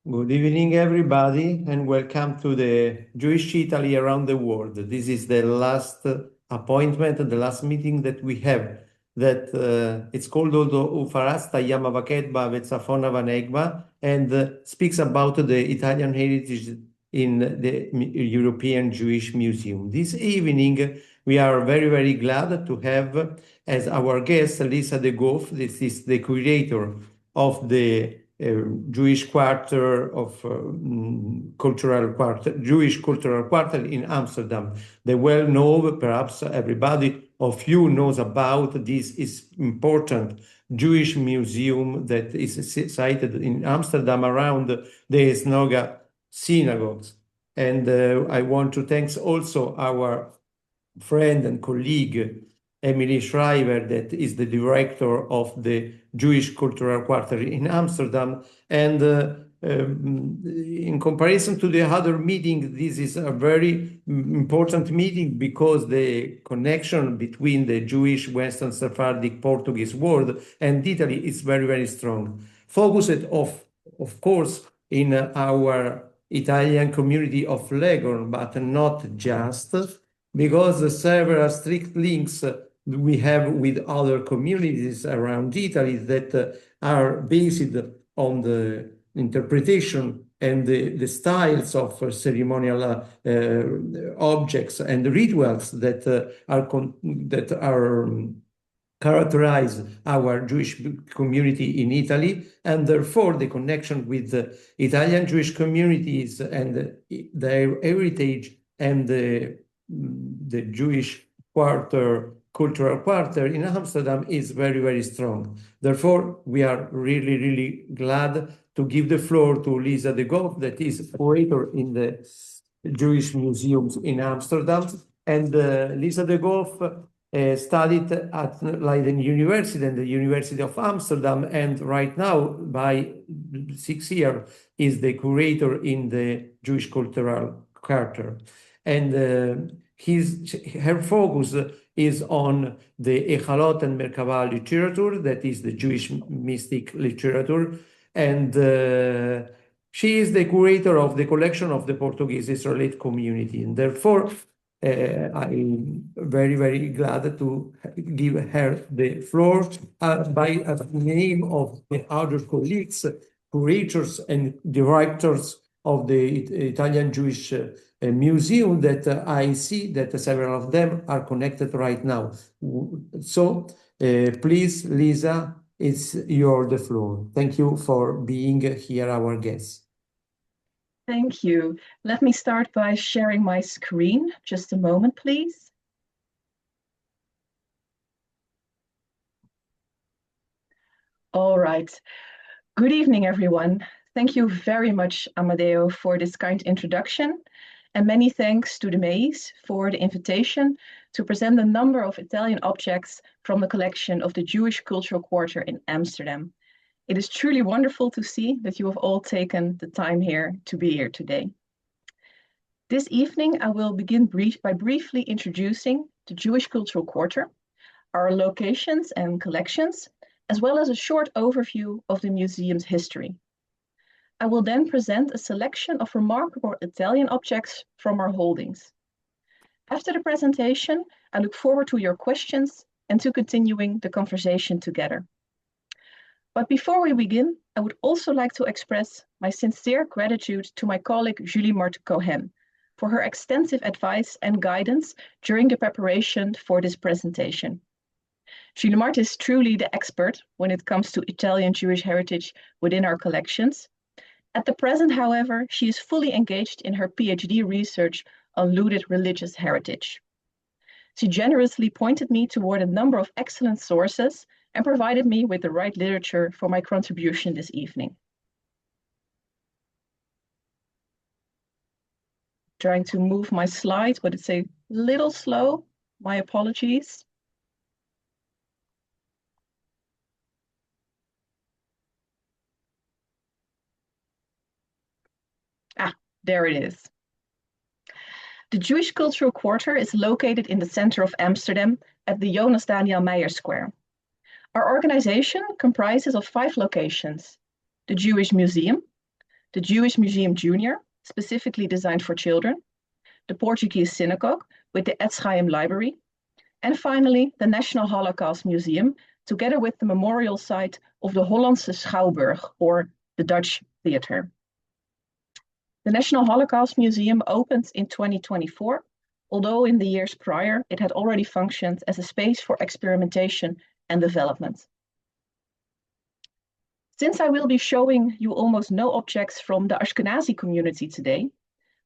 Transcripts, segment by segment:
Good evening, everybody, and welcome to the Jewish Italy around the world. This is the last appointment, the last meeting that we have. It's called Ufarasta Yamavaketba Vetzafona Vanegba and speaks about the Italian heritage in the European Jewish Museum. This evening, we are very, very glad to have as our guest Lisa de Goff. This is the curator of the Jewish Quarter of Cultural Quarter, Jewish Cultural Quarter in Amsterdam. The well-known, perhaps everybody of you knows about this is important Jewish museum that is sited in Amsterdam around the Snoga synagogues. And I want to thank also our friend and colleague Emily Schreiber, that is the director of the Jewish Cultural Quarter in Amsterdam. And in comparison to the other meeting, this is a very important meeting because the connection between the Jewish, Western, Sephardic, Portuguese world and Italy is very, very strong. Focused, of course, in our Italian community of Leghorn, but not just, because several strict links we have with other communities around Italy that are based on the interpretation and the styles of ceremonial objects and rituals that are characterize our Jewish community in Italy, and therefore the connection with the Italian Jewish communities and their heritage and the Jewish cultural quarter in Amsterdam is very, very strong. Therefore, we are really, really glad to give the floor to Lisa de Goff, that is curator in the Jewish museums in Amsterdam. And Lisa de Goff studied at Leiden University and the University of Amsterdam, and right now, by 6 years, is the curator in the Jewish Cultural Quarter. And her focus is on the Echalot and Merkabah literature, that is the Jewish mystic literature. And she is the curator of the collection of the Portuguese Israelite community. And therefore, I'm very, very glad to give her the floor by the name of the other colleagues, curators and directors of the Italian Jewish Museum that I see that several of them are connected right now. So please, Lisa, it's the floor. Thank you for being here, our guest. Thank you. Let me start by sharing my screen. Just a moment, please. All right. Good evening, everyone. Thank you very much, Amadeo, for this kind introduction. And many thanks to the MEIS for the invitation to present a number of Italian objects from the collection of the Jewish Cultural Quarter in Amsterdam. It is truly wonderful to see that you have all taken the time here to be here today. This evening, I will begin by briefly introducing the Jewish Cultural Quarter, our locations and collections, as well as a short overview of the museum's history. I will then present a selection of remarkable Italian objects from our holdings. After the presentation, I look forward to your questions and to continuing the conversation together. But before we begin, I would also like to express my sincere gratitude to my colleague Julie Martin-Cohen for her extensive advice and guidance during the preparation for this presentation. Julie Martin is truly the expert when it comes to Italian Jewish heritage within our collections. At the present, however, she is fully engaged in her PhD research on looted religious heritage. She generously pointed me toward a number of excellent sources and provided me with the right literature for my contribution this evening. Trying to move my slides, but it's a little slow. My apologies. There it is. The Jewish Cultural Quarter is located in the center of Amsterdam at the Jonas Daniel Meyer Square. Our organization comprises of 5 locations: the Jewish Museum, the Jewish Museum Junior, specifically designed for children, the Portuguese Synagogue with the Etz Chaim Library, and finally the National Holocaust Museum, together with the memorial site of the Hollandse Schouwburg, or the Dutch theater. The National Holocaust Museum opened in 2024, although in the years prior it had already functioned as a space for experimentation and development. Since I will be showing you almost no objects from the Ashkenazi community today,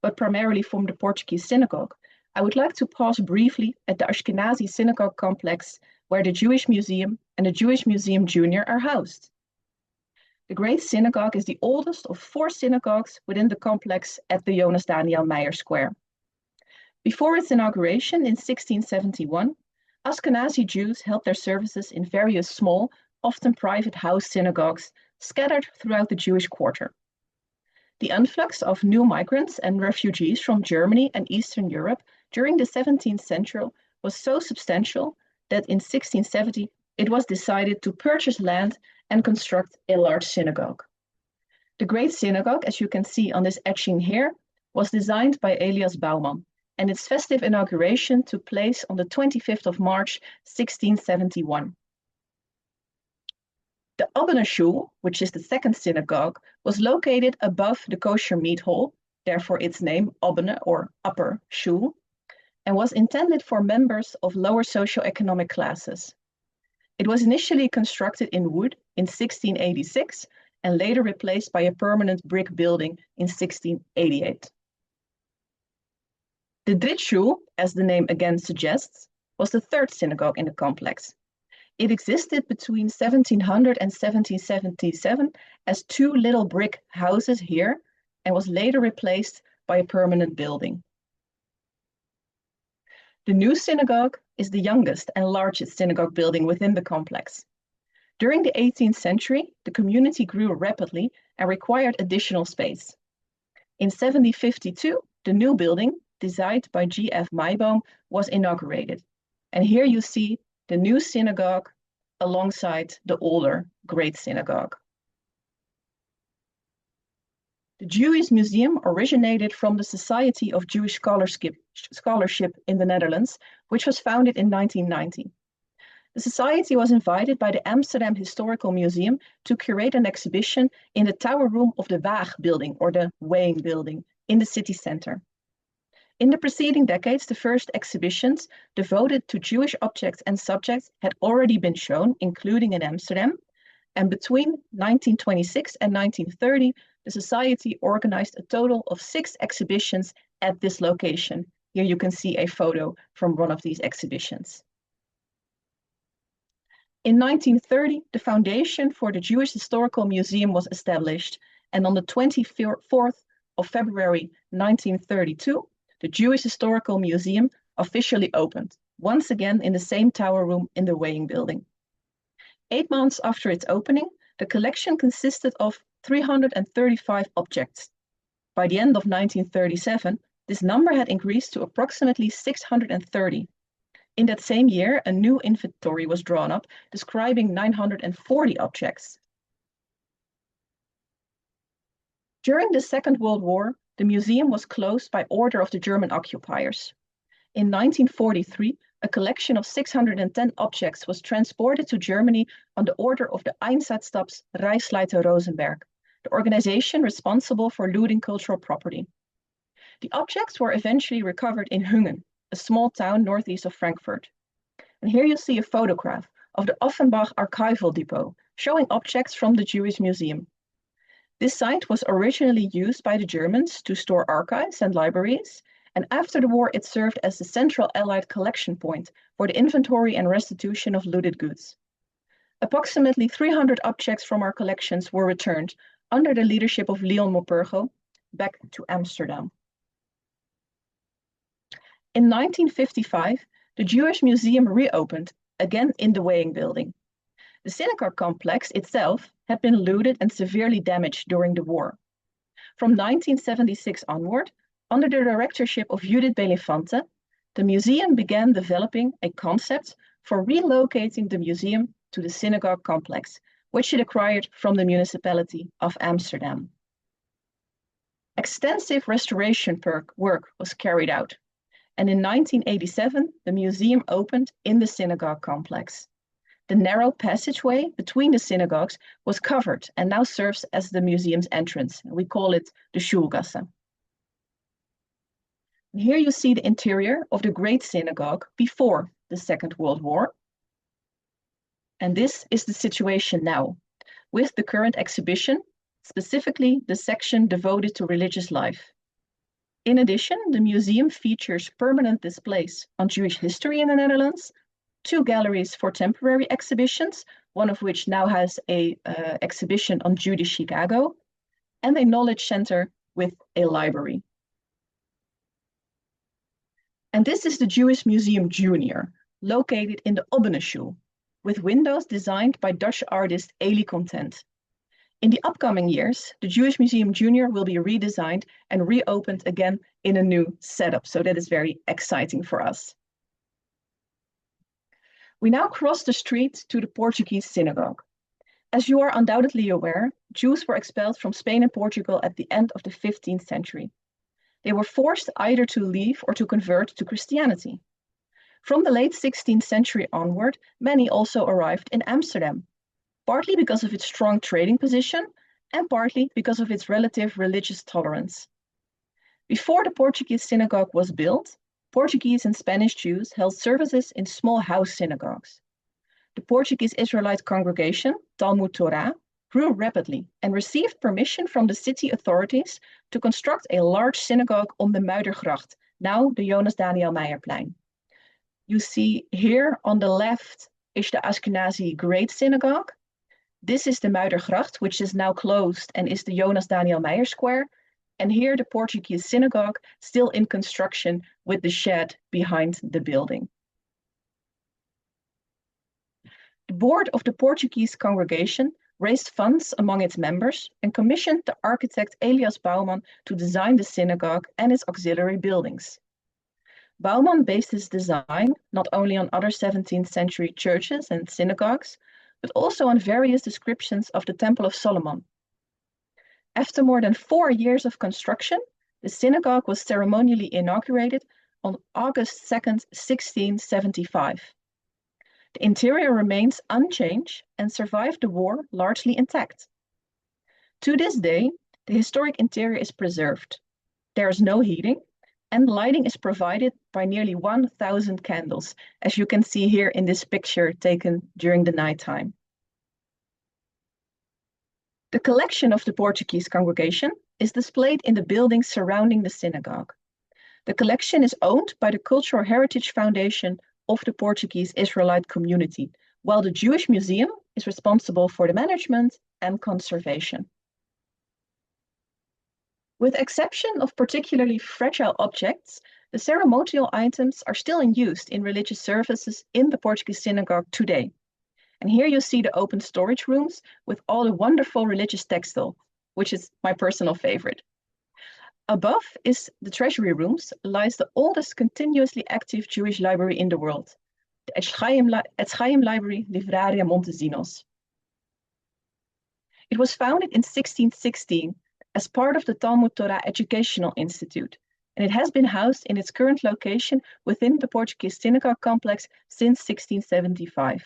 but primarily from the Portuguese synagogue, I would like to pause briefly at the Ashkenazi synagogue complex where the Jewish Museum and the Jewish Museum Junior are housed. The Great Synagogue is the oldest of 4 synagogues within the complex at the Jonas Daniel Meyer Square. Before its inauguration in 1671, Ashkenazi Jews held their services in various small, often private house synagogues scattered throughout the Jewish quarter. The influx of new migrants and refugees from Germany and Eastern Europe during the 17th century was so substantial that in 1670 it was decided to purchase land and construct a large synagogue. The Great Synagogue, as you can see on this etching here, was designed by Elias Baumann, and its festive inauguration took place on the 25th of March, 1671. The Obene Shul, which is the second synagogue, was located above the kosher meat hall, therefore its name Obene or Upper Shul, and was intended for members of lower socioeconomic classes. It was initially constructed in wood in 1686 and later replaced by a permanent brick building in 1688. The Drit Shul, as the name again suggests, was the third synagogue in the complex. It existed between 1700 and 1777 as 2 little brick houses here and was later replaced by a permanent building. The new synagogue is the youngest and largest synagogue building within the complex. During the 18th century, the community grew rapidly and required additional space. In 1752, the new building, designed by G.F. Maibaum, was inaugurated. And here you see the new synagogue alongside the older Great Synagogue. The Jewish Museum originated from the Society of Jewish Scholarship in the Netherlands, which was founded in 1990. The society was invited by the Amsterdam Historical Museum to curate an exhibition in the tower room of the Waag building, or the weighing building, in the city center. In the preceding decades, the first exhibitions devoted to Jewish objects and subjects had already been shown, including in Amsterdam, and between 1926 and 1930, the Society organized a total of 6 exhibitions at this location. Here you can see a photo from one of these exhibitions. In 1930, the foundation for the Jewish Historical Museum was established, and on the 24th of February 1932, the Jewish Historical Museum officially opened, once again in the same tower room in the weighing building. 8 months after its opening, the collection consisted of 335 objects. By the end of 1937, this number had increased to approximately 630. In that same year, a new inventory was drawn up, describing 940 objects. During the Second World War, the museum was closed by order of the German occupiers. In 1943, a collection of 610 objects was transported to Germany on the order of the Einsatzstabs Reichsleiter Rosenberg, the organization responsible for looting cultural property. The objects were eventually recovered in Hungen, a small town northeast of Frankfurt. And here you see a photograph of the Offenbach Archival Depot, showing objects from the Jewish Museum. This site was originally used by the Germans to store archives and libraries, and after the war it served as the central Allied collection point for the inventory and restitution of looted goods. Approximately 300 objects from our collections were returned under the leadership of Leon Mopurgo back to Amsterdam. In 1955, the Jewish Museum reopened, again in the weighing building. The synagogue complex itself had been looted and severely damaged during the war. From 1976 onward, under the directorship of Judith Belifante, the museum began developing a concept for relocating the museum to the synagogue complex, which it acquired from the municipality of Amsterdam. Extensive restoration work was carried out, and in 1987, the museum opened in the synagogue complex. The narrow passageway between the synagogues was covered and now serves as the museum's entrance. We call it the Schulgasse. Here you see the interior of the Great Synagogue before the Second World War. And this is the situation now, with the current exhibition, specifically the section devoted to religious life. In addition, the museum features permanent displays on Jewish history in the Netherlands, 2 galleries for temporary exhibitions, one of which now has an exhibition on Jewish Chicago, and a knowledge center with a library. And this is the Jewish Museum Junior, located in the Obbenenschule, with windows designed by Dutch artist Elie Content. In the upcoming years, the Jewish Museum Junior will be redesigned and reopened again in a new setup, so that is very exciting for us. We now cross the street to the Portuguese synagogue. As you are undoubtedly aware, Jews were expelled from Spain and Portugal at the end of the 15th century. They were forced either to leave or to convert to Christianity. From the late 16th century onward, many also arrived in Amsterdam, partly because of its strong trading position and partly because of its relative religious tolerance. Before the Portuguese synagogue was built, Portuguese and Spanish Jews held services in small house synagogues. The Portuguese Israelite congregation, Talmud Torah, grew rapidly and received permission from the city authorities to construct a large synagogue on the Muidergracht, now the Jonas Daniel Meijerplein. You see here on the left is the Ashkenazi Great Synagogue. This is the Muidergracht, which is now closed and is the Jonas Daniel Meijer Square. And here the Portuguese synagogue, still in construction with the shed behind the building. The board of the Portuguese congregation raised funds among its members and commissioned the architect Elias Bouwman to design the synagogue and its auxiliary buildings. Bouwman based his design not only on other 17th century churches and synagogues, but also on various descriptions of the Temple of Solomon. After more than 4 years of construction, the synagogue was ceremonially inaugurated on August 2nd, 1675. The interior remains unchanged and survived the war largely intact. To this day, the historic interior is preserved. There is no heating, and lighting is provided by nearly 1,000 candles, as you can see here in this picture taken during the nighttime. The collection of the Portuguese congregation is displayed in the buildings surrounding the synagogue. The collection is owned by the Cultural Heritage Foundation of the Portuguese Israelite community, while the Jewish Museum is responsible for the management and conservation. With exception of particularly fragile objects, the ceremonial items are still in use in religious services in the Portuguese synagogue today. And here you see the open storage rooms with all the wonderful religious textile, which is my personal favorite. Above is the treasury rooms, lies the oldest continuously active Jewish library in the world, the Et Chaim Library Livraria Montesinos. It was founded in 1616 as part of the Talmud Torah Educational Institute, and it has been housed in its current location within the Portuguese synagogue complex since 1675.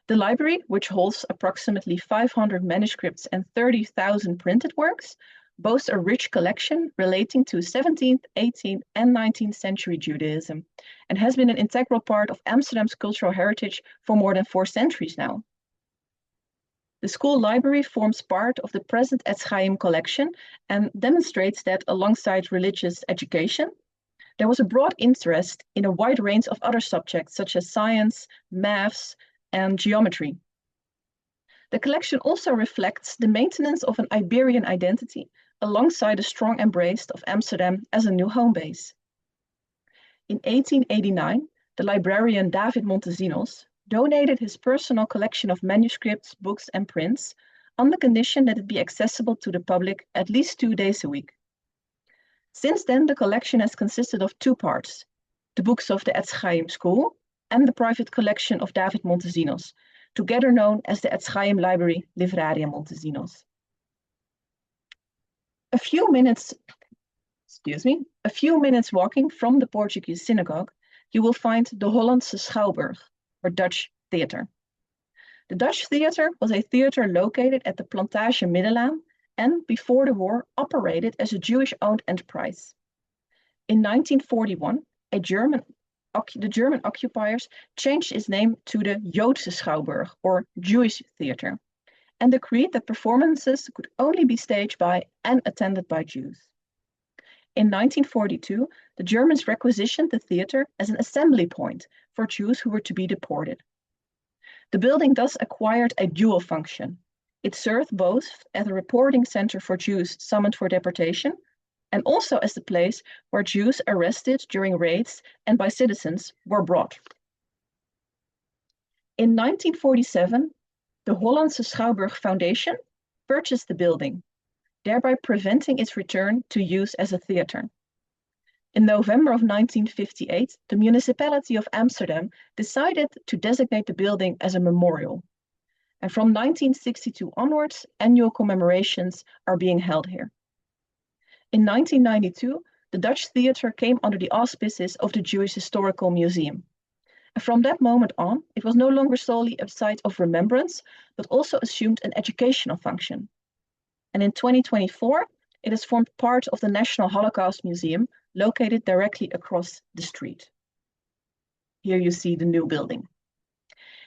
The library, which holds approximately 500 manuscripts and 30,000 printed works, boasts a rich collection relating to 17th, 18th, and 19th century Judaism, and has been an integral part of Amsterdam's cultural heritage for more than 4 centuries now. The school library forms part of the present Etz Chaim collection and demonstrates that alongside religious education, there was a broad interest in a wide range of other subjects such as science, maths, and geometry. The collection also reflects the maintenance of an Iberian identity alongside a strong embrace of Amsterdam as a new home base. In 1889, the librarian David Montesinos donated his personal collection of manuscripts, books, and prints on the condition that it be accessible to the public at least 2 days a week. Since then, the collection has consisted of 2 parts, the books of the Etz Chaim School and the private collection of David Montesinos, together known as the Etz Chaim Library Livraria Montesinos. A few minutes walking from the Portuguese synagogue, you will find the Hollandse Schouwburg, or Dutch theater. The Dutch theater was a theater located at the Plantage Middelaan and, before the war, operated as a Jewish-owned enterprise. In 1941, the German occupiers changed its name to the Joodse Schouwburg, or Jewish theater, and decreed that performances could only be staged by and attended by Jews. In 1942, the Germans requisitioned the theater as an assembly point for Jews who were to be deported. The building thus acquired a dual function. It served both as a reporting center for Jews summoned for deportation and also as the place where Jews arrested during raids and by citizens were brought. In 1947, the Hollandse Schouwburg Foundation purchased the building, thereby preventing its return to use as a theater. In November of 1958, the municipality of Amsterdam decided to designate the building as a memorial. And from 1962 onwards, annual commemorations are being held here. In 1992, the Dutch theater came under the auspices of the Jewish Historical Museum. And from that moment on, it was no longer solely a site of remembrance, but also assumed an educational function. And in 2024, it has formed part of the National Holocaust Museum, located directly across the street. Here you see the new building.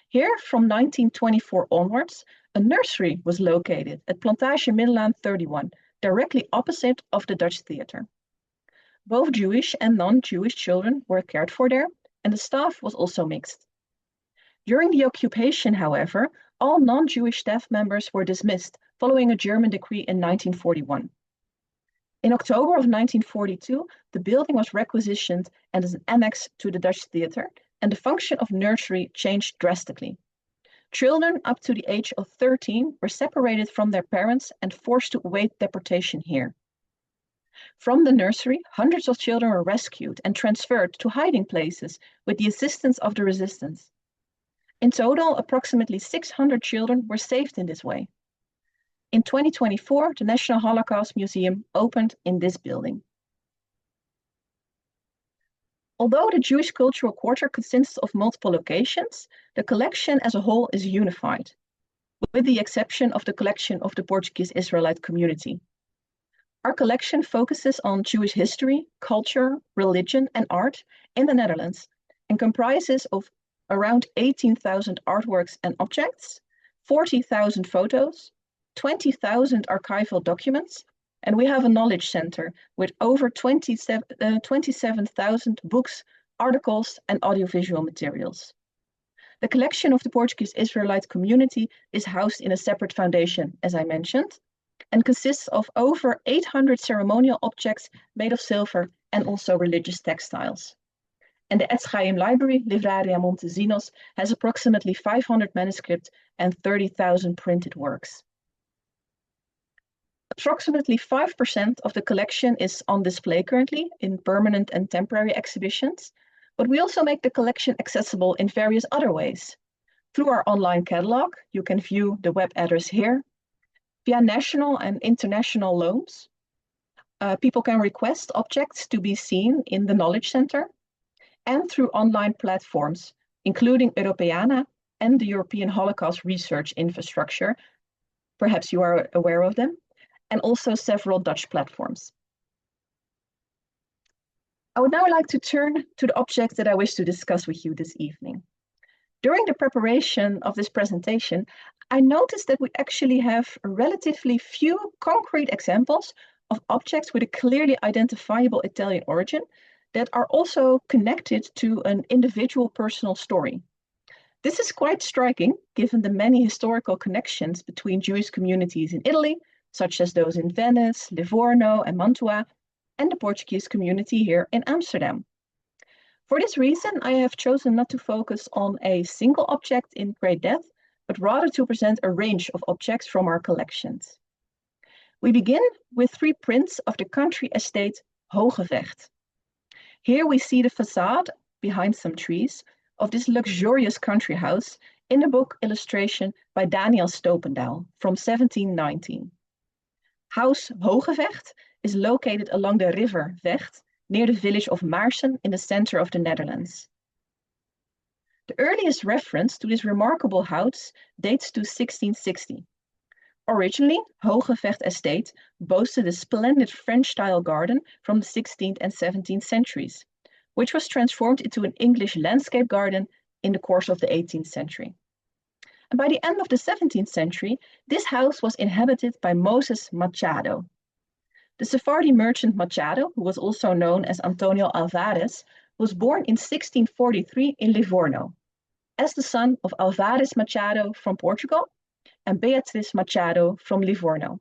Here, from 1924 onwards, a nursery was located at Plantage Middelaan 31, directly opposite of the Dutch theater. Both Jewish and non-Jewish children were cared for there, and the staff was also mixed. During the occupation, however, all non-Jewish staff members were dismissed following a German decree in 1941. In October of 1942, the building was requisitioned and as an annex to the Dutch theater, and the function of nursery changed drastically. Children up to the age of 13 were separated from their parents and forced to await deportation here. From the nursery, hundreds of children were rescued and transferred to hiding places with the assistance of the resistance. In total, approximately 600 children were saved in this way. In 2024, the National Holocaust Museum opened in this building. Although the Jewish Cultural Quarter consists of multiple locations, the collection as a whole is unified, with the exception of the collection of the Portuguese Israelite community. Our collection focuses on Jewish history, culture, religion, and art in the Netherlands, and comprises of around 18,000 artworks and objects, 40,000 photos, 20,000 archival documents, and we have a knowledge center with over 27,000 books, articles, and audiovisual materials. The collection of the Portuguese Israelite community is housed in a separate foundation, as I mentioned, and consists of over 800 ceremonial objects made of silver and also religious textiles. And the Etz Chaim Library, Livraria Montesinos, has approximately 500 manuscripts and 30,000 printed works. Approximately 5% of the collection is on display currently in permanent and temporary exhibitions, but we also make the collection accessible in various other ways. Through our online catalog, you can view the web address here. Via national and international loans, people can request objects to be seen in the Knowledge Center, and through online platforms, including Europeana and the European Holocaust Research Infrastructure. Perhaps you are aware of them, and also several Dutch platforms. I would now like to turn to the objects that I wish to discuss with you this evening. During the preparation of this presentation, I noticed that we actually have relatively few concrete examples of objects with a clearly identifiable Italian origin that are also connected to an individual personal story. This is quite striking, given the many historical connections between Jewish communities in Italy, such as those in Venice, Livorno, and Mantua, and the Portuguese community here in Amsterdam. For this reason, I have chosen not to focus on a single object in great depth, but rather to present a range of objects from our collections. We begin with 3 prints of the country estate Hogevecht. Here we see the facade, behind some trees, of this luxurious country house in a book illustration by Daniel Stopendaal from 1719. House Hogevecht is located along the river Vecht, near the village of Maarsen in the center of the Netherlands. The earliest reference to this remarkable house dates to 1660. Originally, Hogevecht Estate boasted a splendid French-style garden from the 16th and 17th centuries, which was transformed into an English landscape garden in the course of the 18th century. And by the end of the 17th century, this house was inhabited by Moses Machado. The Sephardi merchant Machado, who was also known as Antonio Alvarez, was born in 1643 in Livorno, as the son of Alvarez Machado from Portugal and Beatriz Machado from Livorno.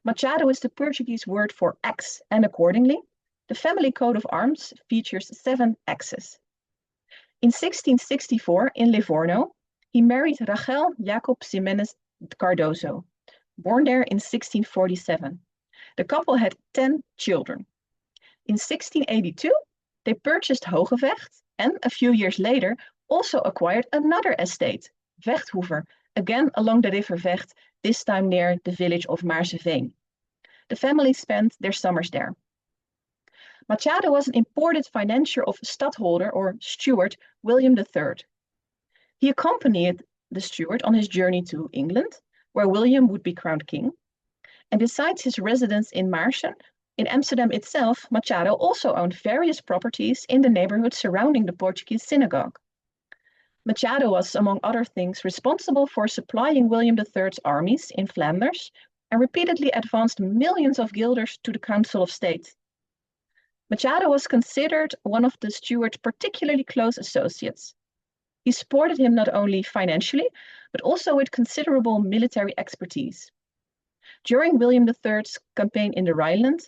Machado is the Portuguese word for axe, and accordingly, the family coat of arms features 7 axes. In 1664, in Livorno, he married Rachel Jacob Ximenez Cardozo, born there in 1647. The couple had 10 children. In 1682, they purchased Hogevecht and a few years later also acquired another estate, Vechthoever, again along the river Vecht, this time near the village of Maarseveen. The family spent their summers there. Machado was an imported financier of stadholder or steward William III. He accompanied the steward on his journey to England, where William would be crowned king. And besides his residence in Maarsen, in Amsterdam itself, Machado also owned various properties in the neighborhood surrounding the Portuguese synagogue. Machado was, among other things, responsible for supplying William III's armies in Flanders and repeatedly advanced millions of guilders to the Council of State. Machado was considered one of the steward's particularly close associates. He supported him not only financially, but also with considerable military expertise. During William III's campaign in the Rhineland,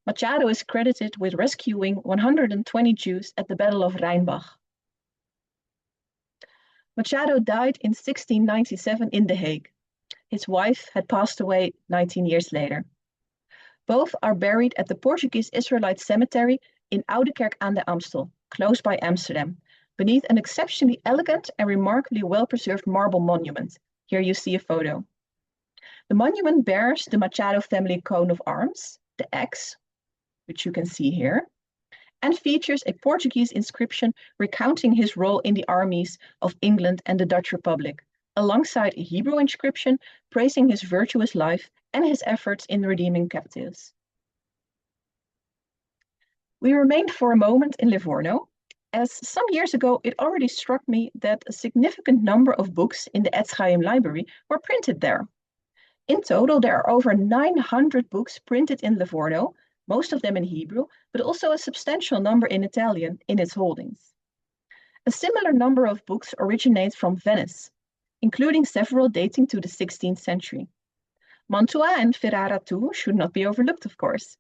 Machado is credited with rescuing 120 Jews at the Battle of Rheinbach. Machado died in 1697 in The Hague. His wife had passed away 19 years later. Both are buried at the Portuguese Israelite cemetery in Oudekerk aan de Amstel, close by Amsterdam, beneath an exceptionally elegant and remarkably well-preserved marble monument. Here you see a photo. The monument bears the Machado family coat of arms, the X, which you can see here, and features a Portuguese inscription recounting his role in the armies of England and the Dutch Republic, alongside a Hebrew inscription praising his virtuous life and his efforts in redeeming captives. We remained for a moment in Livorno, as some years ago it already struck me that a significant number of books in the Etz Chaim library were printed there. In total, there are over 900 books printed in Livorno, most of them in Hebrew, but also a substantial number in Italian in its holdings. A similar number of books originate from Venice, including several dating to the 16th century. Mantua and Ferrara too should not be overlooked, of course.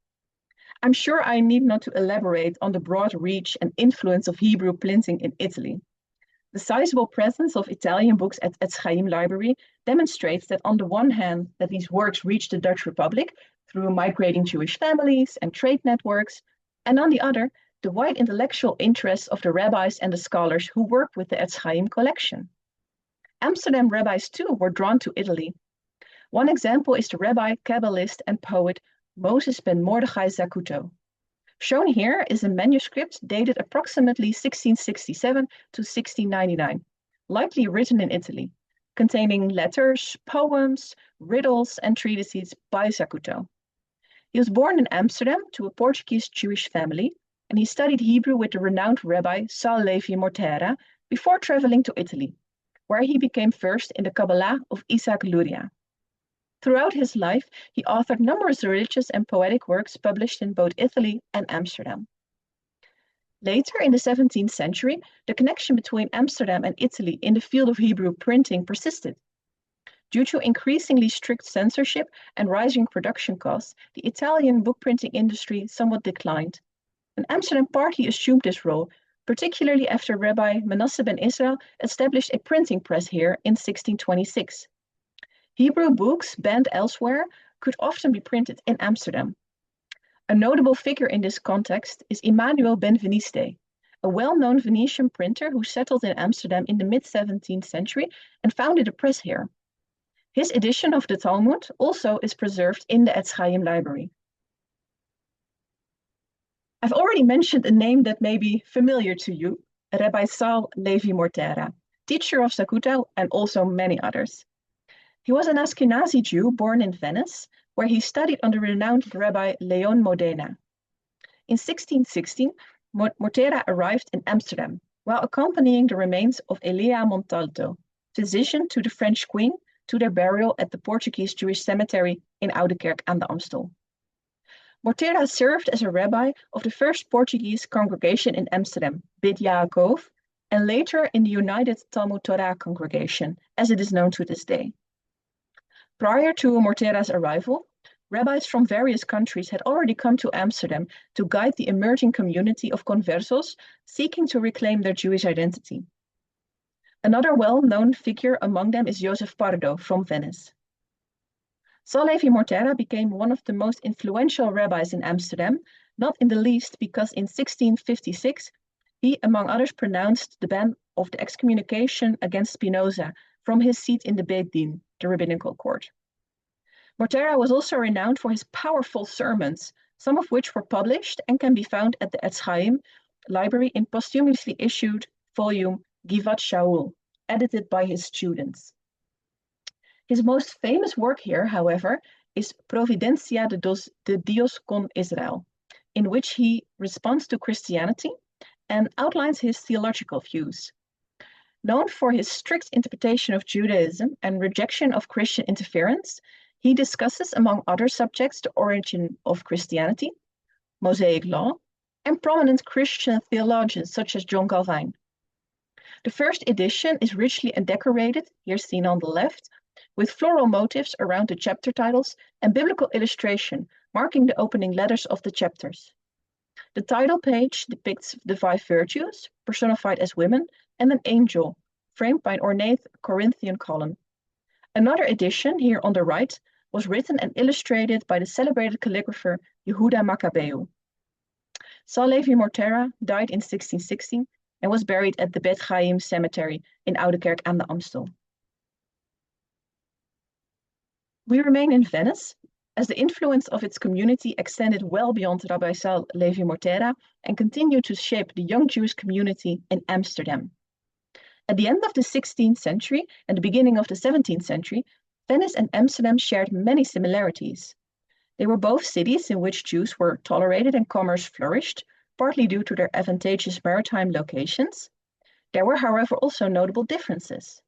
I'm sure I need not to elaborate on the broad reach and influence of Hebrew printing in Italy. The sizable presence of Italian books at Etz Chaim Library demonstrates that on the one hand, that these works reached the Dutch Republic through migrating Jewish families and trade networks, and on the other, the wide intellectual interests of the rabbis and the scholars who work with the Etz Chaim collection. Amsterdam rabbis too were drawn to Italy. One example is the rabbi, Kabbalist, and poet Moses ben Mordechai Zacuto. Shown here is a manuscript dated approximately 1667 to 1699, likely written in Italy, containing letters, poems, riddles, and treatises by Zacuto. He was born in Amsterdam to a Portuguese Jewish family, and he studied Hebrew with the renowned rabbi Saul Levi Mortera before traveling to Italy, where he became versed in the Kabbalah of Isaac Luria. Throughout his life, he authored numerous religious and poetic works published in both Italy and Amsterdam. Later in the 17th century, the connection between Amsterdam and Italy in the field of Hebrew printing persisted. Due to increasingly strict censorship and rising production costs, the Italian book printing industry somewhat declined. And Amsterdam partly assumed this role, particularly after Rabbi Manasseh ben Israel established a printing press here in 1626. Hebrew books banned elsewhere could often be printed in Amsterdam. A notable figure in this context is Emmanuel Benveniste, a well-known Venetian printer who settled in Amsterdam in the mid-17th century and founded a press here. His edition of the Talmud also is preserved in the Etz Chaim library. I've already mentioned a name that may be familiar to you, Rabbi Saul Levi Mortera, teacher of Zacuto and also many others. He was an Ashkenazi Jew born in Venice, where he studied under renowned Rabbi Leon Modena. In 1616, Mortera arrived in Amsterdam while accompanying the remains of Elia Montalto, physician to the French queen, to their burial at the Portuguese Jewish cemetery in Oudekerk aan de Amstel. Mortera served as a rabbi of the first Portuguese congregation in Amsterdam, Beit Yaakov, and later in the United Talmud Torah congregation, as it is known to this day. Prior to Mortera's arrival, rabbis from various countries had already come to Amsterdam to guide the emerging community of conversos seeking to reclaim their Jewish identity. Another well-known figure among them is Joseph Pardo from Venice. Saul Levi Mortera became one of the most influential rabbis in Amsterdam, not in the least because in 1656 he, among others, pronounced the ban of the excommunication against Spinoza from his seat in the Beit Din, the rabbinical court. Mortera was also renowned for his powerful sermons, some of which were published and can be found at the Etz Chaim library in posthumously issued volume Givat Shaul, edited by his students. His most famous work here, however, is Providencia de Dios con Israel, in which he responds to Christianity and outlines his theological views. Known for his strict interpretation of Judaism and rejection of Christian interference, he discusses, among other subjects, the origin of Christianity, Mosaic law, and prominent Christian theologians such as John Calvin. The first edition is richly decorated, here seen on the left, with floral motifs around the chapter titles and biblical illustration marking the opening letters of the chapters. The title page depicts the 5 virtues, personified as women, and an angel, framed by an ornate Corinthian column. Another edition, here on the right, was written and illustrated by the celebrated calligrapher Yehuda Maccabeu. Saul Levi Mortera died in 1616 and was buried at the Beit Chaim cemetery in Oudekerk aan de Amstel. We remain in Venice, as the influence of its community extended well beyond Rabbi Saul Levi Mortera and continued to shape the young Jewish community in Amsterdam. At the end of the 16th century and the beginning of the 17th century, Venice and Amsterdam shared many similarities. They were both cities in which Jews were tolerated and commerce flourished, partly due to their advantageous maritime locations. There were, however, also notable differences.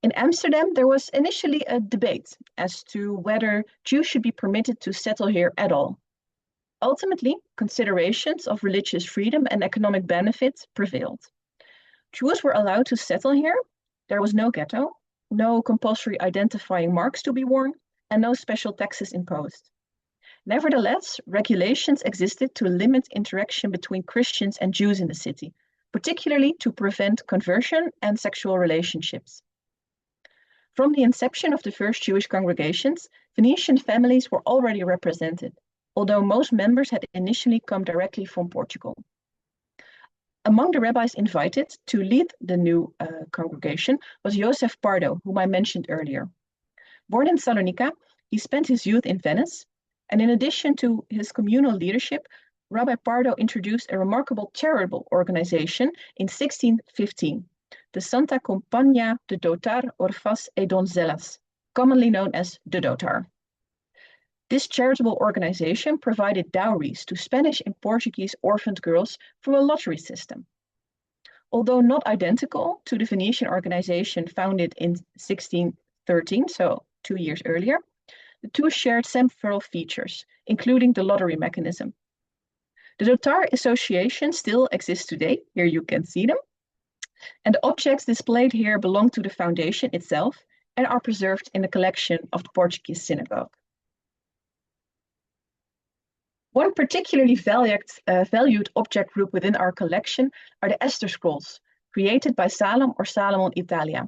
In Amsterdam, there was initially a debate as to whether Jews should be permitted to settle here at all. Ultimately, considerations of religious freedom and economic benefits prevailed. Jews were allowed to settle here. There was no ghetto, no compulsory identifying marks to be worn, and no special taxes imposed. Nevertheless, regulations existed to limit interaction between Christians and Jews in the city, particularly to prevent conversion and sexual relationships. From the inception of the first Jewish congregations, Venetian families were already represented, although most members had initially come directly from Portugal. Among the rabbis invited to lead the new congregation was Joseph Pardo, whom I mentioned earlier. Born in Salonika, he spent his youth in Venice, and in addition to his communal leadership, Rabbi Pardo introduced a remarkable charitable organization in 1615, the Santa Compagnia de Dotar, Orfas e Donzellas, commonly known as the Dotar. This charitable organization provided dowries to Spanish and Portuguese orphaned girls through a lottery system. Although not identical to the Venetian organization founded in 1613, so 2 years earlier, the two shared several features, including the lottery mechanism. The Dotar Association still exists today, here you can see them, and the objects displayed here belong to the foundation itself and are preserved in the collection of the Portuguese synagogue. One particularly valued object group within our collection are the Esther scrolls, created by Salom or Salomon Italia.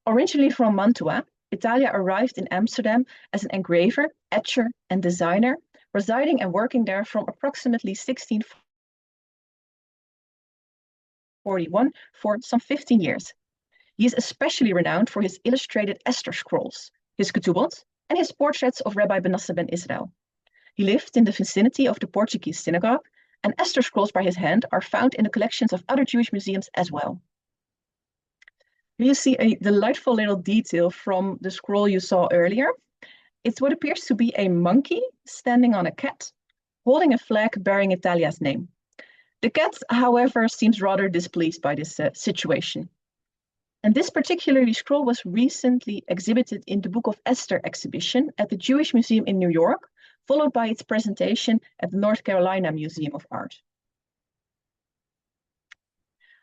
Originally from Mantua, Italia arrived in Amsterdam as an engraver, etcher, and designer, residing and working there from approximately 1641 for some 15 years. He is especially renowned for his illustrated Esther scrolls, his ketubot, and his portraits of Rabbi Manasseh ben Israel. He lived in the vicinity of the Portuguese synagogue, and Esther scrolls by his hand are found in the collections of other Jewish museums as well. Here you see a delightful little detail from the scroll you saw earlier. It's what appears to be a monkey standing on a cat, holding a flag bearing Italia's name. The cat, however, seems rather displeased by this situation. And this particular scroll was recently exhibited in the Book of Esther exhibition at the Jewish Museum in New York, followed by its presentation at the North Carolina Museum of Art.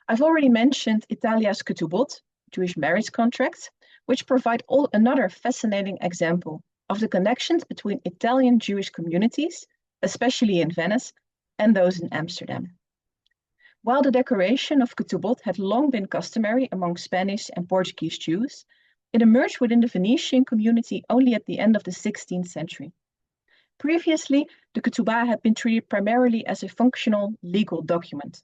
I've already mentioned Italia's ketubot, Jewish marriage contracts, which provide another fascinating example of the connections between Italian Jewish communities, especially in Venice, and those in Amsterdam. While the decoration of ketubot had long been customary among Spanish and Portuguese Jews, it emerged within the Venetian community only at the end of the 16th century. Previously, the ketubah had been treated primarily as a functional legal document.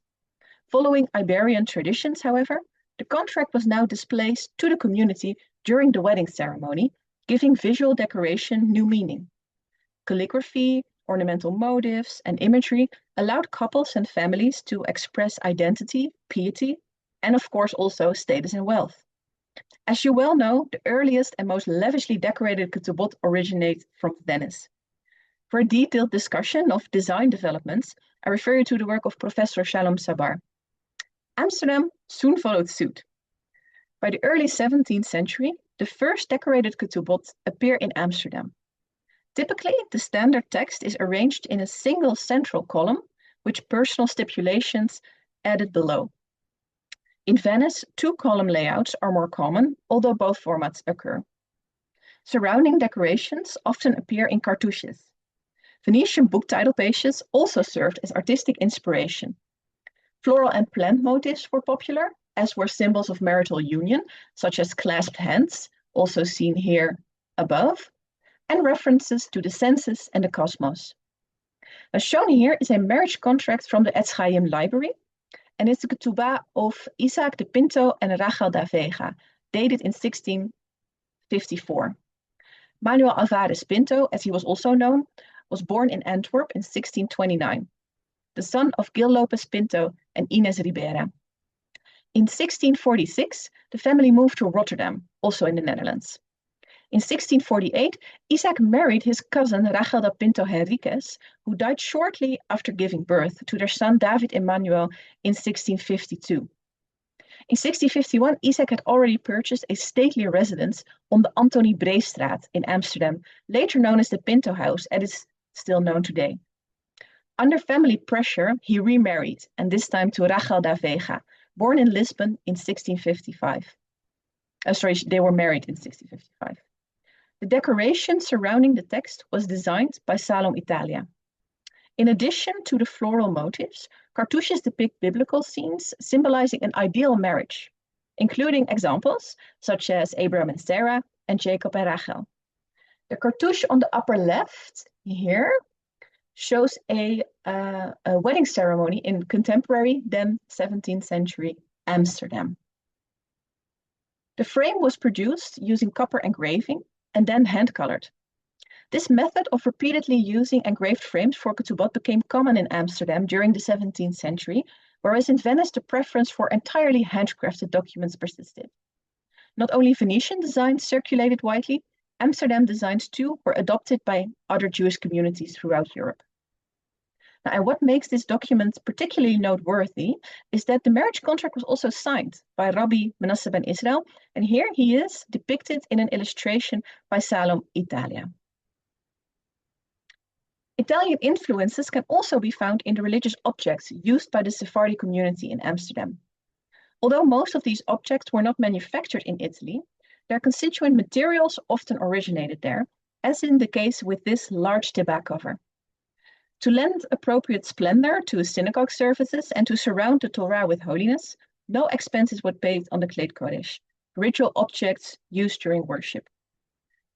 Following Iberian traditions, however, the contract was now displayed to the community during the wedding ceremony, giving visual decoration new meaning. Calligraphy, ornamental motifs, and imagery allowed couples and families to express identity, piety, and of course also status and wealth. As you well know, the earliest and most lavishly decorated ketubot originate from Venice. For a detailed discussion of design developments, I refer you to the work of Professor Shalom Sabar. Amsterdam soon followed suit. By the early 17th century, the first decorated ketubot appear in Amsterdam. Typically, the standard text is arranged in a single central column, with personal stipulations added below. In Venice, two-column layouts are more common, although both formats occur. Surrounding decorations often appear in cartouches. Venetian book title pages also served as artistic inspiration. Floral and plant motifs were popular, as were symbols of marital union, such as clasped hands, also seen here above, and references to the senses and the cosmos. Now, shown here is a marriage contract from the Etz Chaim library, and it's the ketubah of Isaac de Pinto and Rachel da Vega, dated in 1654. Manuel Alvarez Pinto, as he was also known, was born in Antwerp in 1629, the son of Gil Lopez Pinto and Inés Ribera. In 1646, the family moved to Rotterdam, also in the Netherlands. In 1648, Isaac married his cousin Rachel da Pinto Henriquez, who died shortly after giving birth to their son David Emmanuel in 1652. In 1651, Isaac had already purchased a stately residence on the Antonie Breestraat in Amsterdam, later known as the Pinto House, and is still known today. Under family pressure, he remarried, and this time to Rachel da Vega, born in Lisbon in 1655. They were married in 1655. The decoration surrounding the text was designed by Salom Italia. In addition to the floral motifs, cartouches depict biblical scenes symbolizing an ideal marriage, including examples such as Abraham and Sarah and Jacob and Rachel. The cartouche on the upper left here shows a wedding ceremony in contemporary, then 17th century Amsterdam. The frame was produced using copper engraving and then hand-colored. This method of repeatedly using engraved frames for ketubot became common in Amsterdam during the 17th century, whereas in Venice the preference for entirely handcrafted documents persisted. Not only Venetian designs circulated widely, Amsterdam designs too were adopted by other Jewish communities throughout Europe. Now, and what makes this document particularly noteworthy is that the marriage contract was also signed by Rabbi Manasseh ben Israel, and here he is depicted in an illustration by Salom Italia. Italian influences can also be found in the religious objects used by the Sephardi community in Amsterdam. Although most of these objects were not manufactured in Italy, their constituent materials often originated there, as in the case with this large tibah cover. To lend appropriate splendor to synagogue services and to surround the Torah with holiness, no expenses were paid on the Kleit Kodesh, ritual objects used during worship.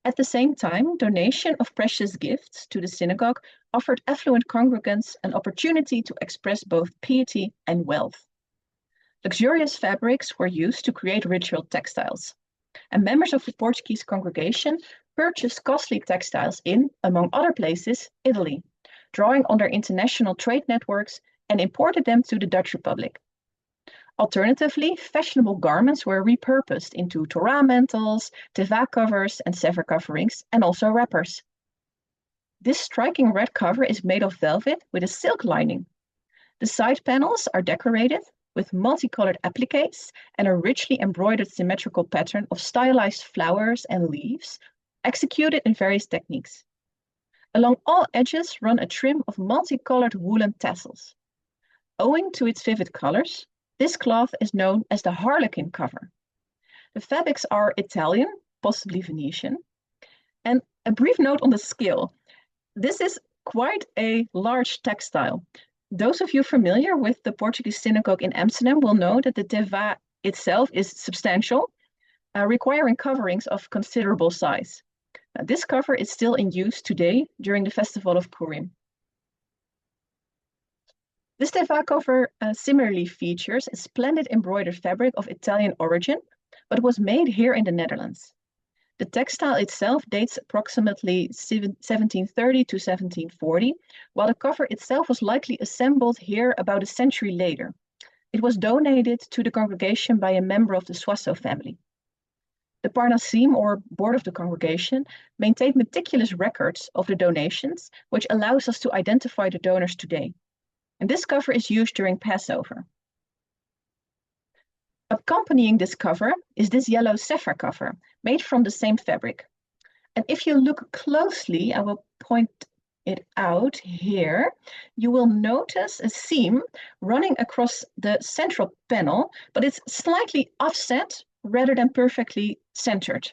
At the same time, donation of precious gifts to the synagogue offered affluent congregants an opportunity to express both piety and wealth. Luxurious fabrics were used to create ritual textiles, and members of the Portuguese congregation purchased costly textiles in, among other places, Italy, drawing on their international trade networks and imported them to the Dutch Republic. Alternatively, fashionable garments were repurposed into Torah mantles, teva covers, and sefer coverings, and also wrappers. This striking red cover is made of velvet with a silk lining. The side panels are decorated with multicolored appliques and a richly embroidered symmetrical pattern of stylized flowers and leaves, executed in various techniques. Along all edges run a trim of multicolored woolen tassels. Owing to its vivid colors, this cloth is known as the harlequin cover. The fabrics are Italian, possibly Venetian. And a brief note on the scale. This is quite a large textile. Those of you familiar with the Portuguese synagogue in Amsterdam will know that the teva itself is substantial, requiring coverings of considerable size. This cover is still in use today during the festival of Purim. This teva cover similarly features a splendid embroidered fabric of Italian origin, but was made here in the Netherlands. The textile itself dates approximately 1730 to 1740, while the cover itself was likely assembled here about a century later. It was donated to the congregation by a member of the Soissons family. The Parnassim, or board of the congregation, maintained meticulous records of the donations, which allows us to identify the donors today. And this cover is used during Passover. Accompanying this cover is this yellow sefer cover, made from the same fabric. And if you look closely, I will point it out here, you will notice a seam running across the central panel, but it's slightly offset rather than perfectly centered.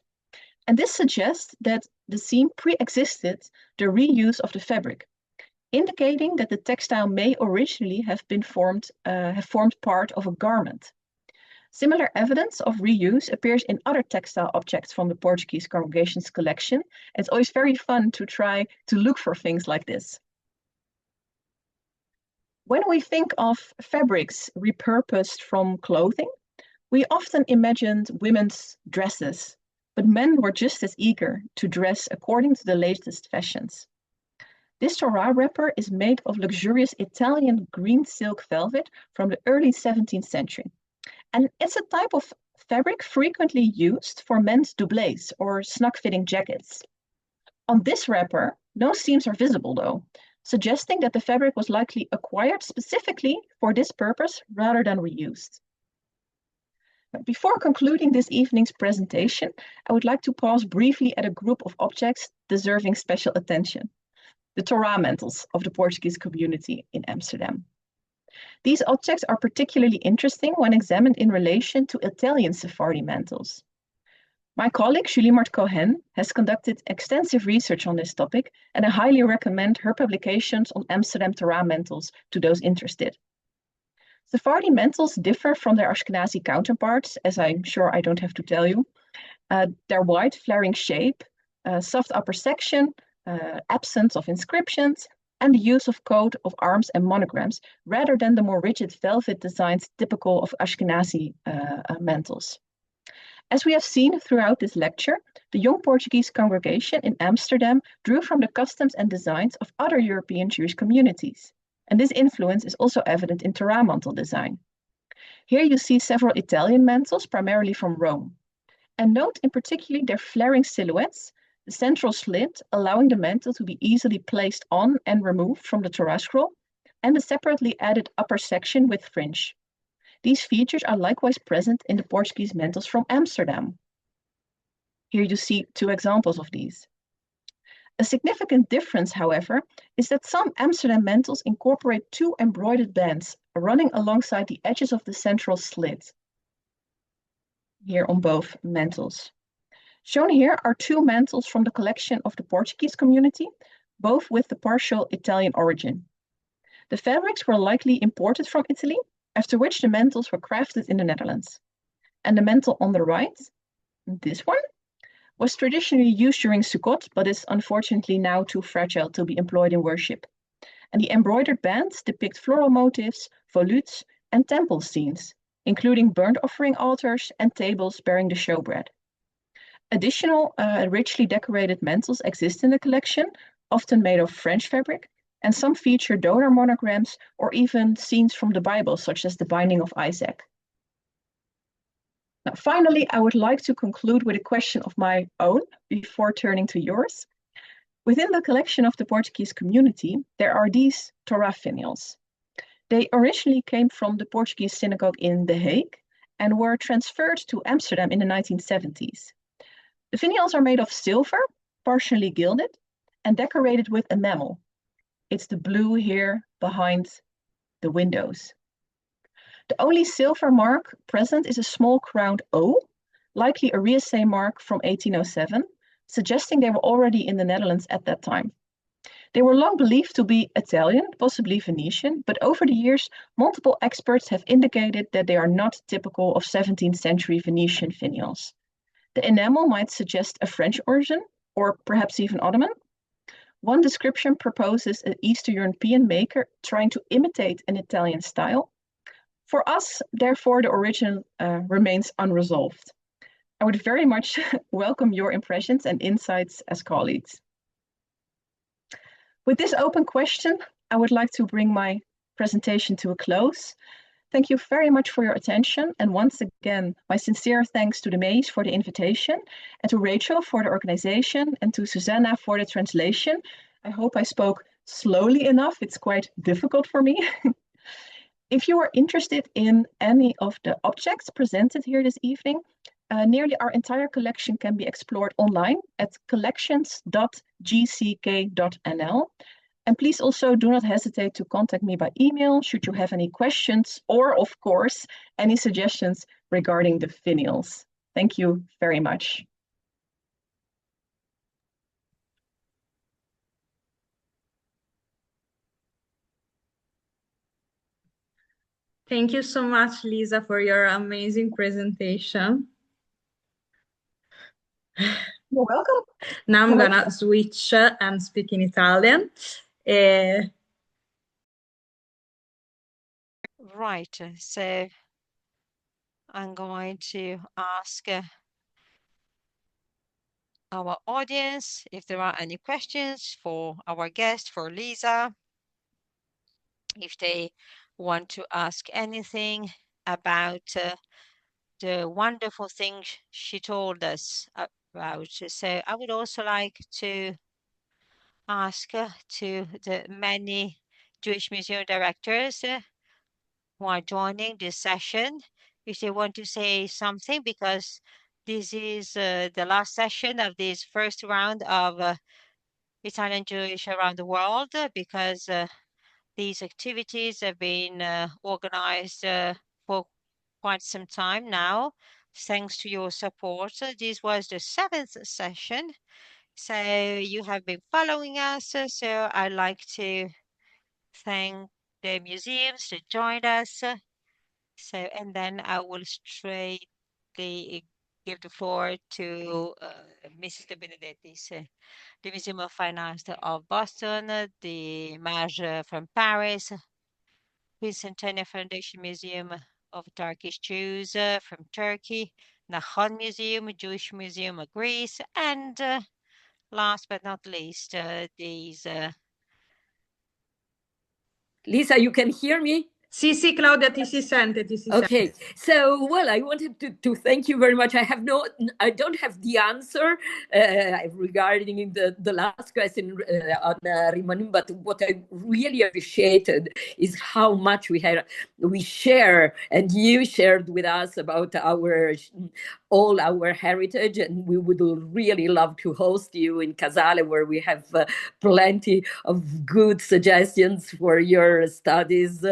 And this suggests that the seam pre-existed the reuse of the fabric, indicating that the textile may originally have formed part of a garment. Similar evidence of reuse appears in other textile objects from the Portuguese congregation's collection. It's always very fun to try to look for things like this. When we think of fabrics repurposed from clothing, we often imagined women's dresses, but men were just as eager to dress according to the latest fashions. This Torah wrapper is made of luxurious Italian green silk velvet from the early 17th century. And it's a type of fabric frequently used for men's doublés or snug-fitting jackets. On this wrapper, no seams are visible though, suggesting that the fabric was likely acquired specifically for this purpose rather than reused. But before concluding this evening's presentation, I would like to pause briefly at a group of objects deserving special attention: the Torah mantles of the Portuguese community in Amsterdam. These objects are particularly interesting when examined in relation to Italian Sephardi mantles. My colleague Julie Mart-Cohen has conducted extensive research on this topic, and I highly recommend her publications on Amsterdam Torah mantles to those interested. Sephardi mantles differ from their Ashkenazi counterparts, as I'm sure I don't have to tell you. Their wide, flaring shape, soft upper section, absence of inscriptions, and the use of coat of arms and monograms, rather than the more rigid velvet designs typical of Ashkenazi mantles. As we have seen throughout this lecture, the young Portuguese congregation in Amsterdam drew from the customs and designs of other European Jewish communities. And this influence is also evident in Torah mantle design. Here you see several Italian mantles, primarily from Rome. And note in particular their flaring silhouettes, the central slit allowing the mantle to be easily placed on and removed from the Torah scroll, and the separately added upper section with fringe. These features are likewise present in the Portuguese mantles from Amsterdam. Here you see two examples of these. A significant difference, however, is that some Amsterdam mantles incorporate two embroidered bands running alongside the edges of the central slit, here on both mantles. Shown here are two mantles from the collection of the Portuguese community, both with the partial Italian origin. The fabrics were likely imported from Italy, after which the mantles were crafted in the Netherlands. And the mantle on the right, this one, was traditionally used during Sukkot, but is unfortunately now too fragile to be employed in worship. And the embroidered bands depict floral motifs, volutes, and temple scenes, including burnt offering altars and tables bearing the showbread. Additional richly decorated mantles exist in the collection, often made of French fabric, and some feature donor monograms or even scenes from the Bible, such as the binding of Isaac. Now, finally, I would like to conclude with a question of my own before turning to yours. Within the collection of the Portuguese community, there are these Torah finials. They originally came from the Portuguese synagogue in The Hague and were transferred to Amsterdam in the 1970s. The finials are made of silver, partially gilded, and decorated with enamel. It's the blue here behind the windows. The only silver mark present is a small crowned O, likely a Riese mark from 1807, suggesting they were already in the Netherlands at that time. They were long believed to be Italian, possibly Venetian, but over the years, multiple experts have indicated that they are not typical of 17th century Venetian finials. The enamel might suggest a French origin, or perhaps even Ottoman. One description proposes an Eastern European maker trying to imitate an Italian style. For us, therefore, the origin remains unresolved. I would very much welcome your impressions and insights as colleagues. With this open question, I would like to bring my presentation to a close. Thank you very much for your attention. And once again, my sincere thanks to the MEIS for the invitation, and to Rachel for the organization, and to Susanna for the translation. I hope I spoke slowly enough. It's quite difficult for me. If you are interested in any of the objects presented here this evening, nearly our entire collection can be explored online at collections.gck.nl. And please also do not hesitate to contact me by email should you have any questions or, of course, any suggestions regarding the finials. Thank you very much. Thank you so much, Lisa, for your amazing presentation. You're welcome. Now I'm gonna switch and speak in Italian. Right, so I'm going to ask our audience if there are any questions for our guest, for Lisa, if they want to ask anything about the wonderful things she told us about. So I would also like to ask to the many Jewish museum directors who are joining this session if they want to say something, because this is the last session of this first round of Italian Jewish around the world, because these activities have been organized for quite some time now, thanks to your support. This was the 7th session, so you have been following us. So I'd like to thank the museums that joined us. So, and then I will straightly give the floor to Mrs. De Benedetti's, the Museum of Fine Arts of Boston, the Maj from Paris, Bicentennial Foundation Museum of Turkish Jews from Turkey, Nahon Museum, Jewish Museum of Greece, and last but not least, these. Lisa, you can hear me? Sì, sì, Claudia, ti si sente, ti si sente. Okay, so well, I wanted to thank you very much. I don't have the answer regarding the last question on Rimanim, but what I really appreciated is how much we share, and you shared with us about all our heritage, and we would really love to host you in Casale, where we have plenty of good suggestions for your studies.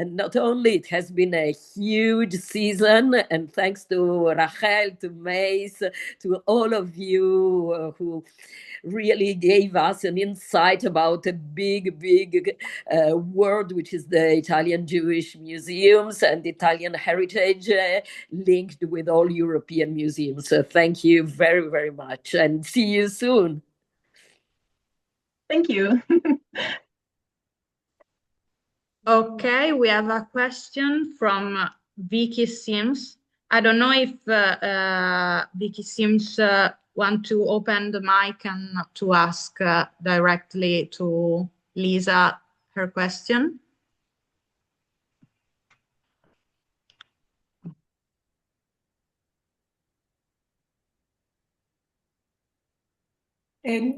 And not only it has been a huge season, and thanks to Rachel, to MEIS, to all of you who really gave us an insight about a big world, which is the Italian Jewish museums and Italian heritage linked with all European museums. So thank you very, very much, and see you soon. Thank you. Okay, we have a question from Vicky Sims. I don't know if Vicky Sims want to open the mic and to ask directly to Lisa her question.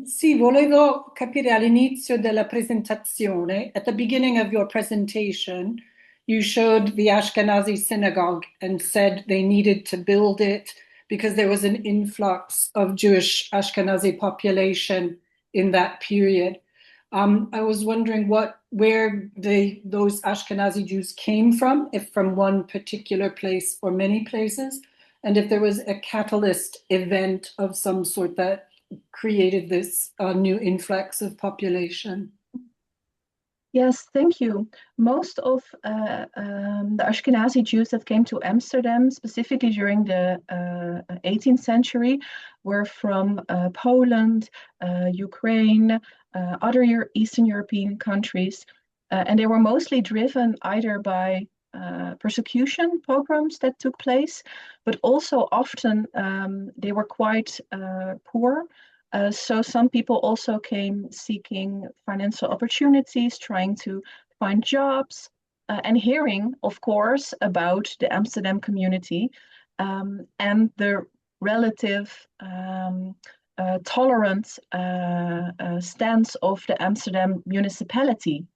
Sì, volevo capire all'inizio della presentazione, at the beginning of your presentation, you showed the Ashkenazi synagogue and said they needed to build it because there was an influx of Jewish Ashkenazi population in that period. I was wondering where those Ashkenazi Jews came from, if from one particular place or many places, and if there was a catalyst event of some sort that created this new influx of population. Yes, thank you. Most of the Ashkenazi Jews that came to Amsterdam, specifically during the 18th century, were from Poland, Ukraine, other Eastern European countries, and they were mostly driven either by persecution, pogroms that took place, but also often they were quite poor. So some people also came seeking financial opportunities, trying to find jobs, and hearing, of course, about the Amsterdam community and the relative tolerant stance of the Amsterdam municipality.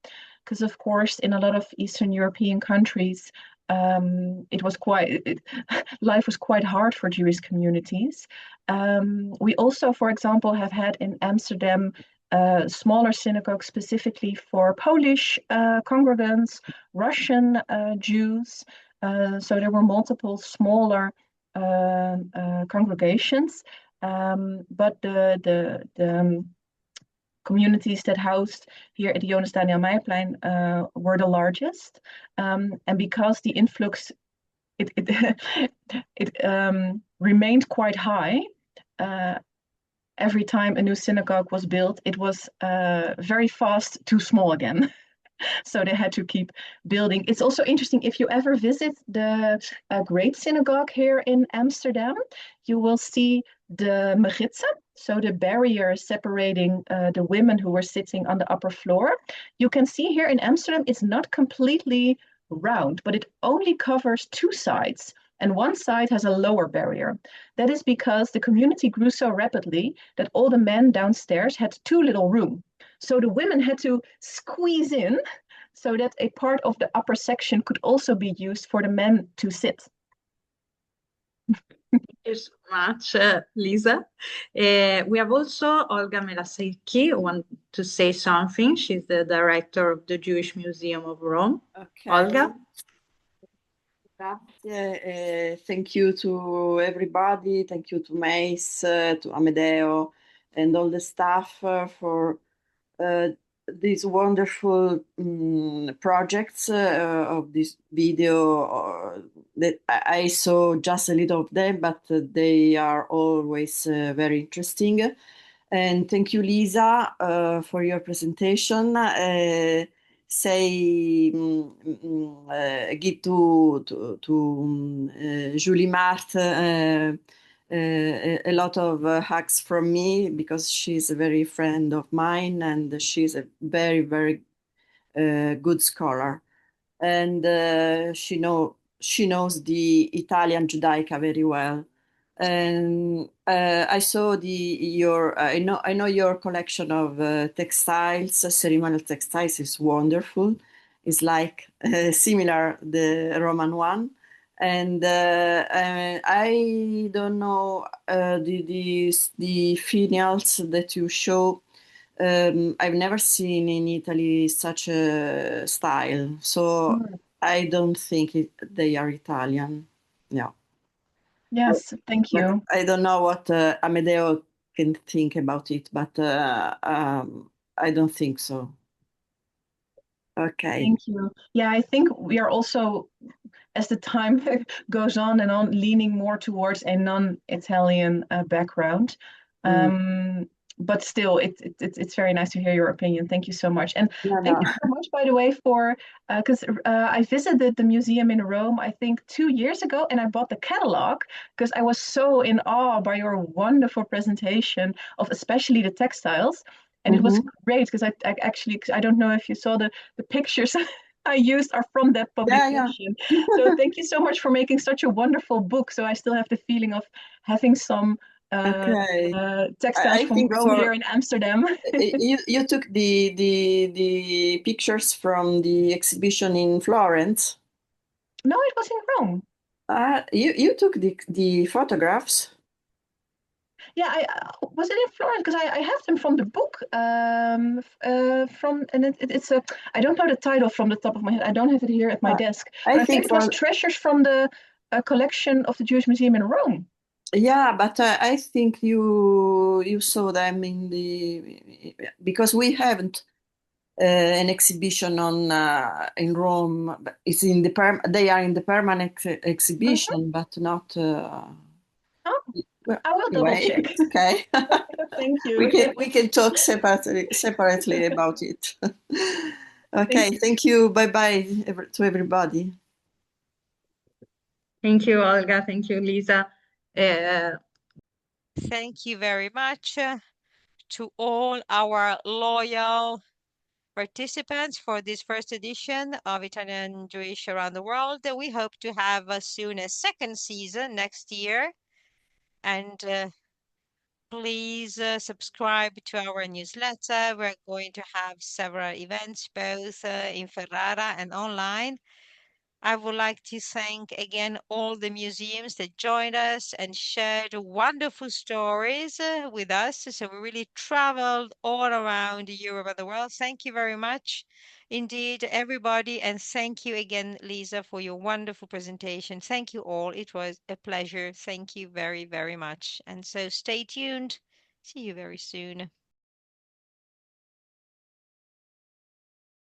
Because, of course, in a lot of Eastern European countries, life was quite hard for Jewish communities. We also, for example, have had in Amsterdam smaller synagogues specifically for Polish congregants, Russian Jews. So there were multiple smaller congregations, but the communities that housed here at the Jonas Daniel Meijplein were the largest. And because the influx remained quite high, every time a new synagogue was built, it was very fast too small again. So they had to keep building. It's also interesting, if you ever visit the Great Synagogue here in Amsterdam, you will see the mechitza, so the barrier separating the women who were sitting on the upper floor. You can see here in Amsterdam, it's not completely round, but it only covers two sides. And one side has a lower barrier. That is because the community grew so rapidly that all the men downstairs had too little room. So the women had to squeeze in so that a part of the upper section could also be used for the men to sit. Thank you so much, Lisa. We have also Olga Melasecchi who want to say something. She's the director of the Jewish Museum of Rome. Okay. Olga? Grazie. Thank you to everybody. Thank you to MEIS, to Amedeo, and all the staff for these wonderful projects of this video that I saw just a little of them, but they are always very interesting. And thank you, Lisa, for your presentation. Give to Julie Marthe a lot of hugs from me, because she's a very friend of mine and she's a very, very good scholar. And she knows the Italian Judaica very well. And I saw I know your collection of textiles, ceremonial textiles is wonderful. It's like similar the Roman one. And I don't know the finials that you show. I've never seen in Italy such a style, so I don't think they are Italian. Yeah. Yes, thank you. I don't know what Amedeo can think about it, but I don't think so. Okay. Thank you. Yeah, I think we are also, as the time goes on and on, leaning more towards a non-Italian background. but still, it's very nice to hear your opinion. Thank you so much. And No, thank no. you so much, by the way, for because I visited the museum in Rome, I think 2 years ago, and I bought the catalog because I was so in awe by your wonderful presentation of especially the textiles. And it was Mhm. great because I actually, I don't know if you saw the pictures I used are from that Yeah, yeah. publication. So thank you so much for making such a wonderful book. So I still have the feeling of having some Okay. textiles I from think Rome here in Amsterdam. you took the pictures from the exhibition in Florence. No, it was in Rome. You took the photographs. Yeah, was it in Florence? Because I have them from the book. And it's a, I don't know the title from the top of my head. I don't have it here at my Uh, desk. I But I think think it was for treasures from the collection of the Jewish Museum in Rome. Yeah, but I think you saw them in the because we haven't an exhibition on in Rome. But it's in they are in the permanent Mhm. exhibition, but not. Oh, Well, I will double anyway, check. it's okay. Thank we you. can talk separately about it. Thank Okay, you. thank you. Bye bye to everybody. Thank you, Olga. Thank you, Lisa. Thank you very much to all our loyal participants for this first edition of Italian Jewish Around the World. We hope to have soon a second season next year. And please subscribe to our newsletter. We're going to have several events, both in Ferrara and online. I would like to thank again all the museums that joined us and shared wonderful stories with us. So we really traveled all around Europe and the world. Thank you very much indeed, everybody. And thank you again, Lisa, for your wonderful presentation. Thank you all. It was a pleasure. Thank you very, very much. And so stay tuned. See you very soon.